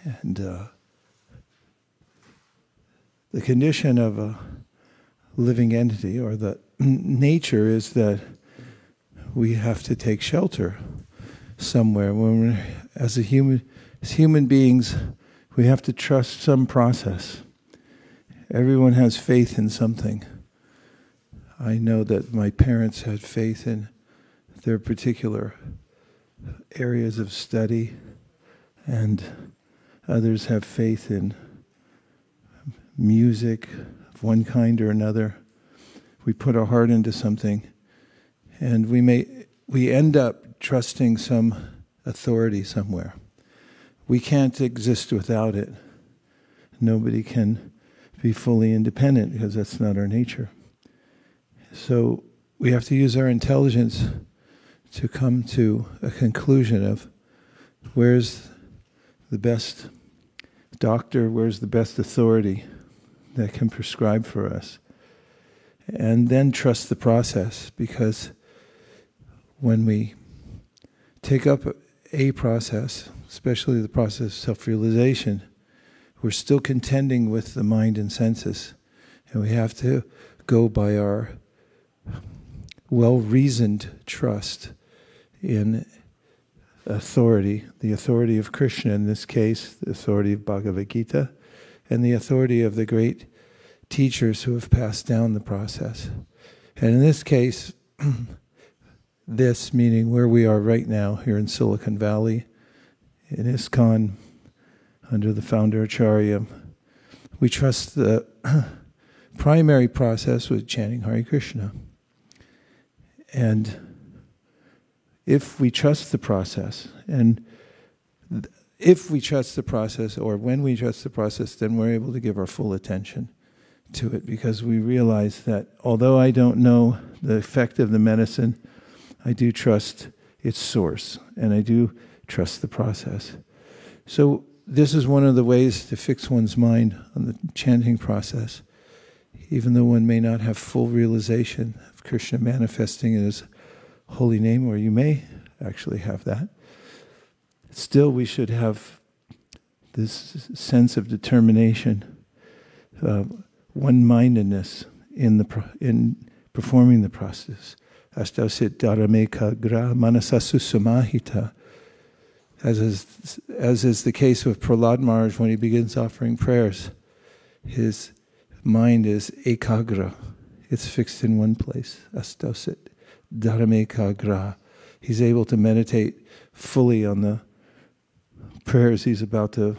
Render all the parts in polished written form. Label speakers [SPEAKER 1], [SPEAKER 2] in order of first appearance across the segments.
[SPEAKER 1] And the condition of a living entity, or the nature, is that we have to take shelter somewhere. When we're, as human beings, we have to trust some process. Everyone has faith in something. I know that my parents had faith in their particular areas of study, and others have faith in music of one kind or another. We put our heart into something, and we end up trusting some authority somewhere. We can't exist without it. Nobody can be fully independent because that's not our nature. So we have to use our intelligence to come to a conclusion of where's the best doctor, where's the best authority that can prescribe for us. And then trust the process, because when we take up a process, especially the process of self-realization, we're still contending with the mind and senses. And we have to go by our well-reasoned trust in authority, the authority of Krishna in this case, the authority of Bhagavad Gita, and the authority of the great teachers who have passed down the process. And in this case, this meaning where we are right now, here in Silicon Valley, in ISKCON, under the founder Acharya, we trust the primary process with chanting Hare Krishna. And if we trust the process, and if we trust the process, or when we trust the process, then we're able to give our full attention to it, because we realize that although I don't know the effect of the medicine, I do trust its source, and I do trust the process. So this is one of the ways to fix one's mind on the chanting process, even though one may not have full realization of Krishna manifesting in his holy name, or you may actually have that. Still, we should have this sense of determination, one-mindedness in performing the process. Astasit dharameka gra manasasu samahita. As is the case with Prahlad Maharaj when he begins offering prayers, his mind is ekagra. It's fixed in one place. Astasit dharameka gra. He's able to meditate fully on the prayers he's about to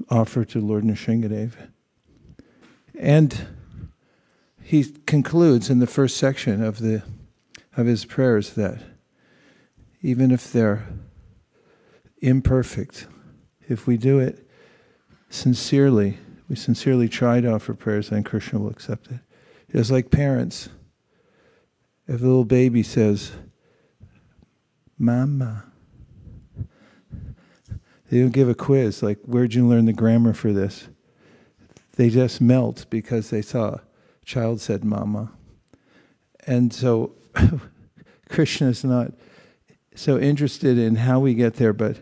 [SPEAKER 1] offer to Lord Nrsingadev. And he concludes in the first section of his prayers that even if they're imperfect, if we do it sincerely, we sincerely try to offer prayers, then Krishna will accept it. It's like parents. If a little baby says, Mama, they don't give a quiz, like, where'd you learn the grammar for this? They just melt because they saw a child said Mama. And so Krishna is not so interested in how we get there, but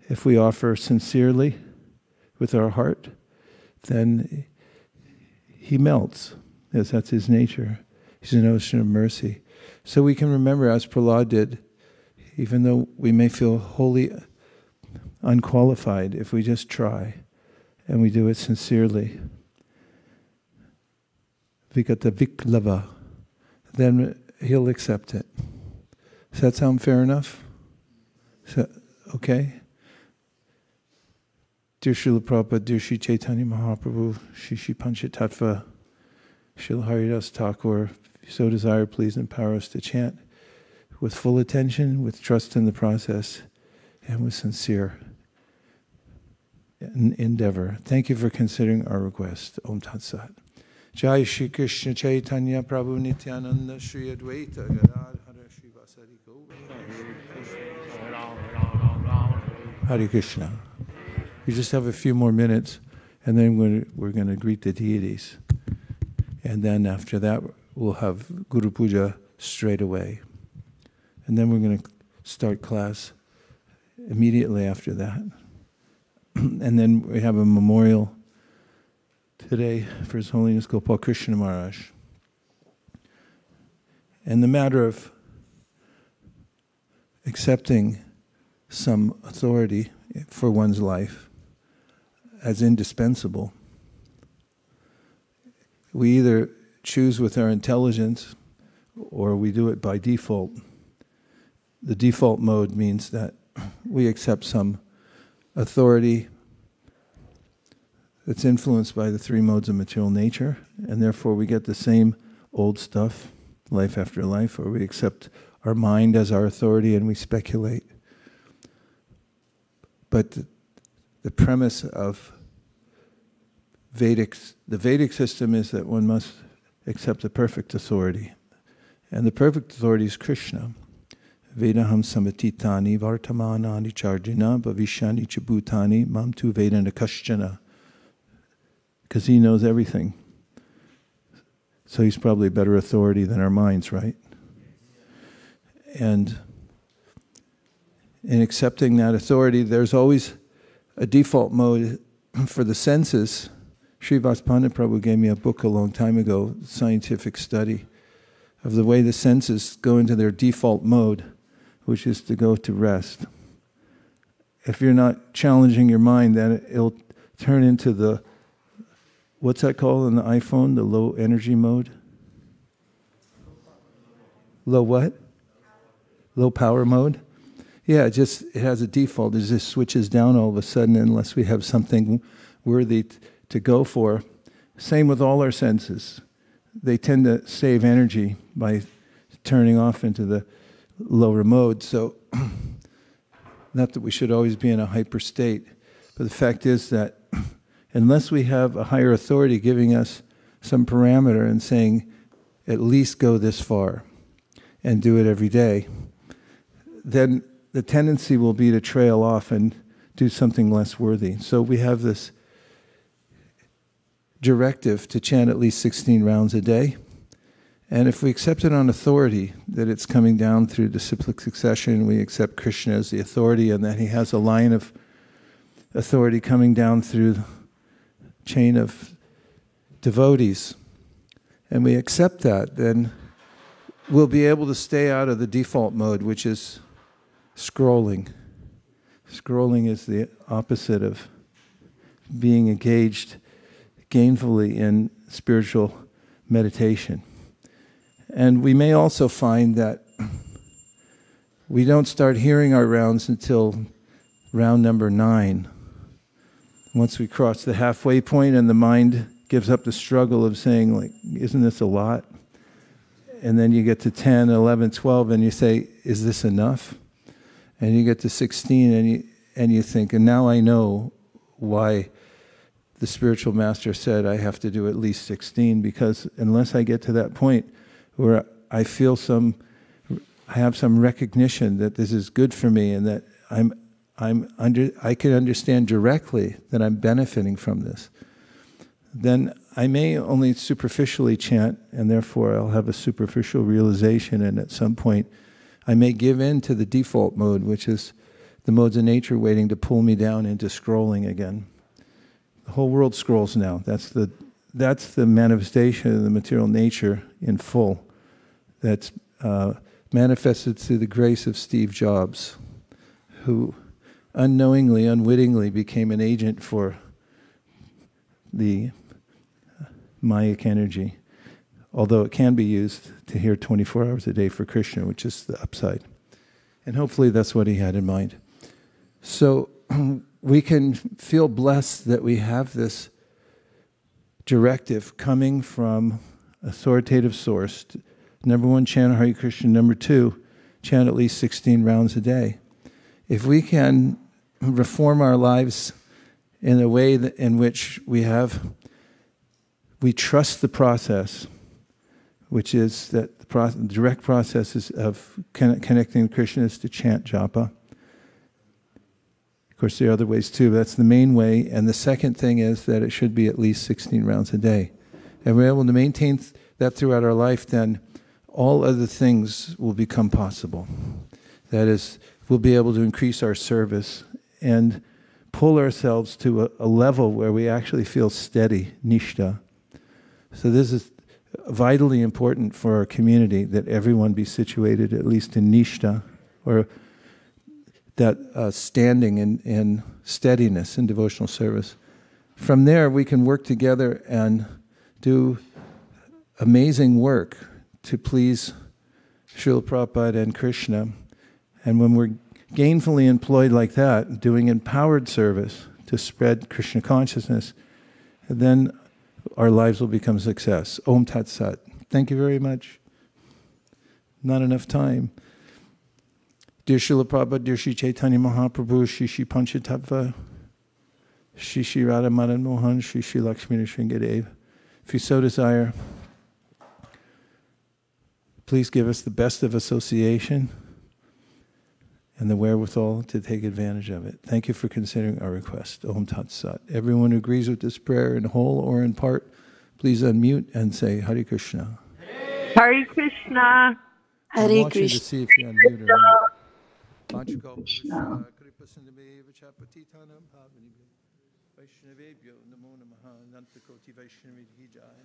[SPEAKER 1] if we offer sincerely with our heart, then he melts, as that's his nature. He's an ocean of mercy. So we can remember, as Prahlad did, even though we may feel wholly unqualified, if we just try and we do it sincerely, vikata viklava, then he'll accept it. Does that sound fair enough? Okay? Dear Srila Prabhupada, dear Sri Chaitanya Mahaprabhu, Shri Panchatattva, Srila Haridas Thakur, if you so desire, please empower us to chant with full attention, with trust in the process, and with sincere endeavor. Thank you for considering our request. Om Tat Sat. Jai Shri Krishna Chaitanya Prabhu Nityananda Shri Advaita Gadadhara Shri Vasari Gaura Hare Krishna. We just have a few more minutes, and then we're going to greet the deities. And then after that, we'll have Guru Puja straight away. And then we're going to start class immediately after that. And then we have a memorial today for His Holiness Gopal Krishna Maharaj. And the matter of accepting some authority for one's life as indispensable, we either choose with our intelligence or we do it by default. The default mode means that we accept some authority that's influenced by the three modes of material nature, and therefore we get the same old stuff, life after life, or we accept our mind as our authority and we speculate. But the premise of the Vedic system is that one must accept the perfect authority. And the perfect authority is Krishna. Vedaham samatitani vartamanani charjina bhavishani chabhutani mam tu vedana kaschana. Because he knows everything. So he's probably a better authority than our minds, right? And in accepting that authority, there's always a default mode for the senses. Srivas Pandit Prabhu gave me a book a long time ago, scientific study of the way the senses go into their default mode, which is to go to rest. If you're not challenging your mind, then it'll turn into the, what's that called on the iPhone, the low energy mode? Low what? Low power mode? Yeah, it has a default. It just switches down all of a sudden unless we have something worthy to go for. Same with all our senses. They tend to save energy by turning off into the lower mode. So, not that we should always be in a hyper state, but the fact is that unless we have a higher authority giving us some parameter and saying, at least go this far and do it every day, then the tendency will be to trail off and do something less worthy. So we have this directive to chant at least 16 rounds a day. And if we accept it on authority, that it's coming down through disciplic succession, we accept Krishna as the authority and that he has a line of authority coming down through the chain of devotees, and we accept that, then we'll be able to stay out of the default mode, which is scrolling. Scrolling is the opposite of being engaged gainfully in spiritual meditation. And we may also find that we don't start hearing our rounds until round number 9. Once we cross the halfway point and the mind gives up the struggle of saying, like, isn't this a lot? And then you get to 10, 11, 12, and you say, is this enough? And you get to 16, and you think, and now I know why the spiritual master said I have to do at least 16, because unless I get to that point where I feel I have some recognition that this is good for me and that I can understand directly that I'm benefiting from this, then I may only superficially chant, and therefore I'll have a superficial realization, and at some point I may give in to the default mode, which is the modes of nature waiting to pull me down into scrolling again. The whole world scrolls now. That's the manifestation of the material nature in full. That's manifested through the grace of Steve Jobs, who unknowingly, unwittingly became an agent for the Mayic energy, although it can be used to hear 24 hours a day for Krishna, which is the upside. And hopefully that's what he had in mind. So we can feel blessed that we have this directive coming from authoritative source. Number 1, chant Hare Krishna. Number 2, chant at least 16 rounds a day. If we can reform our lives in a way in which we trust the process, which is that the direct process of connecting to Krishna is to chant japa. Of course, there are other ways too, but that's the main way. And the second thing is that it should be at least 16 rounds a day. And we're able to maintain that throughout our life, then all other things will become possible. That is, we'll be able to increase our service and pull ourselves to a level where we actually feel steady, nishta. So this is vitally important for our community, that everyone be situated at least in nishta, or that standing in steadiness in devotional service. From there, we can work together and do amazing work to please Srila Prabhupada and Krishna. And when we're gainfully employed like that, doing empowered service to spread Krishna consciousness, then our lives will become success. Om Tat Sat. Thank you very much. Not enough time. Dear Srila Prabhupada, dear Sri Chaitanya Mahaprabhu, Shri Shri Panchatattva, Shri Shri Radha Madan Mohan, Shri Shri Lakshmi Nrsingadev. If you so desire, please give us the best of association and the wherewithal to take advantage of it. Thank you for considering our request. Om Tat Sat. Everyone who agrees with this prayer in whole or in part, please unmute and say Hare Krishna.
[SPEAKER 2] Hare Krishna.
[SPEAKER 1] I want you to see if you're unmuted or not. Vaishnavebhyo namo namaha nanta koti Vaishnavi ki jai.